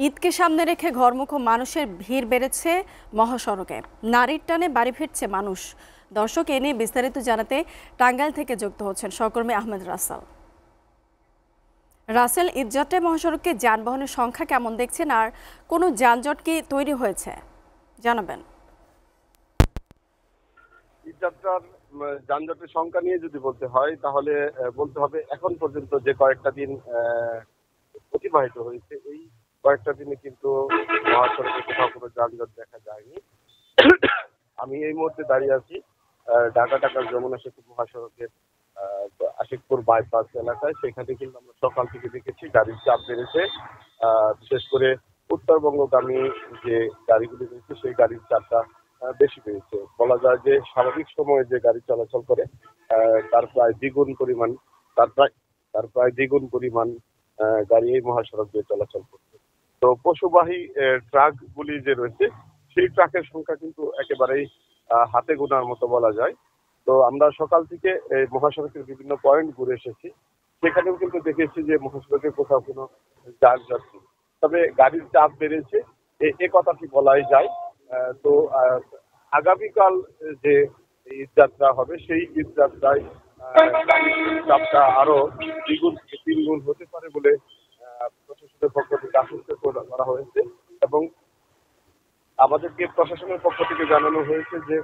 ঈদকে সামনে রেখে ঘরমুখো মানুষের ভিড় বেড়েছে মহাসড়কে। নারীর টানে বাড়ি ফিরছে মানুষ। দর্শক, এ নিয়ে বিস্তারিত জানাতে টাঙ্গাইল থেকে যুক্ত হচ্ছেন সহকর্মী আহমেদ রাসেল। রাসেল, ঈদযাত্রায় মহাসড়কে যানবাহনের সংখ্যা কেমন দেখছেন, আর কোনো যানজট কি তৈরি হয়েছে জানাবেন? ঈদযাত্রার যানজটের সংখ্যা নিয়ে যদি বলতে হয় তাহলে বলতে হবে এখন পর্যন্ত যে কয়েকটা দিন অতিবাহিত হয়েছে, এই কয়েকটা দিনে কিন্তু মহাসড়কে কোথাও কোনো যানজট দেখা যায়নি। আমি এই মুহূর্তে দাঁড়িয়ে আছি ঢাকা যমুনা সেতু মহাসড়কের আশিকপুর বাইপাস এলাকায়। সেখানে কিন্তু আমরা সকাল থেকে দেখেছি গাড়ির চাপ বেড়েছে। বিশেষ করে উত্তরবঙ্গগামী যে গাড়িগুলি রয়েছে সেই গাড়ির চাপটা বেশি বেড়েছে। বলা যায় যে স্বাভাবিক সময়ে যে গাড়ি চলাচল করে তার প্রায় দ্বিগুণ পরিমাণ গাড়ি এই মহাসড়ক দিয়ে চলাচল করছে। তো পশুবাহী ট্রাকগুলি যে রয়েছে সেই ট্রাকের সংখ্যা কিন্তু একেবারেই হাতে গোনার মতো বলা যায়। তো আমরা সকাল থেকে এই মহাসড়কের বিভিন্ন পয়েন্ট ঘুরে এসেছি, সেখানেও কিন্তু দেখেছি যে মহাসড়কে কোথাও কোনো যানজট নেই। তবে গাড়ির চাপ বেড়েছে এ কথাটি বলাই যায়। তো আগামীকাল যে ঈদযাত্রা হবে সেই ঈদযাত্রায় চাপটা আরো দ্বিগুণ থেকে তিনগুণ হতে পারে বলে প্রশাসনের পক্ষ থেকে আশঙ্কা করা হয়েছে। এবং আমাদেরকে প্রশাসনের পক্ষ থেকে জানানো হয়েছে যে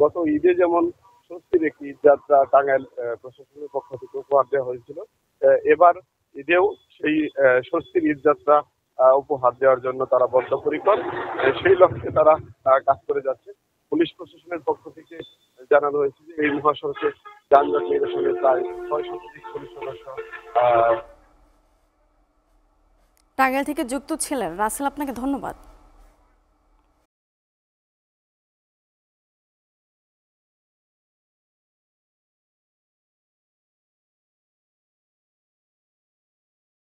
গত ঈদে যেমন স্বস্তির একটি ঈদযাত্রা টাঙ্গাইল প্রশাসনের পক্ষ থেকে উপহার দেওয়া হয়েছিল, এবার ঈদেও সেই স্বস্তির ঈদযাত্রা উপহার দেওয়ার জন্য তারা বদ্ধপরিকর। সেই লক্ষ্যে তারা কাজ করে যাচ্ছে। পুলিশ প্রশাসনের পক্ষ থেকে জানানো হয়েছে যে এই মহাসড়কে যানজট নিরসনে প্রায় 600 পুলিশ সদস্য। টাঙ্গাইল থেকে যুক্ত ছিলেন রাসেল, আপনাকে ধন্যবাদ।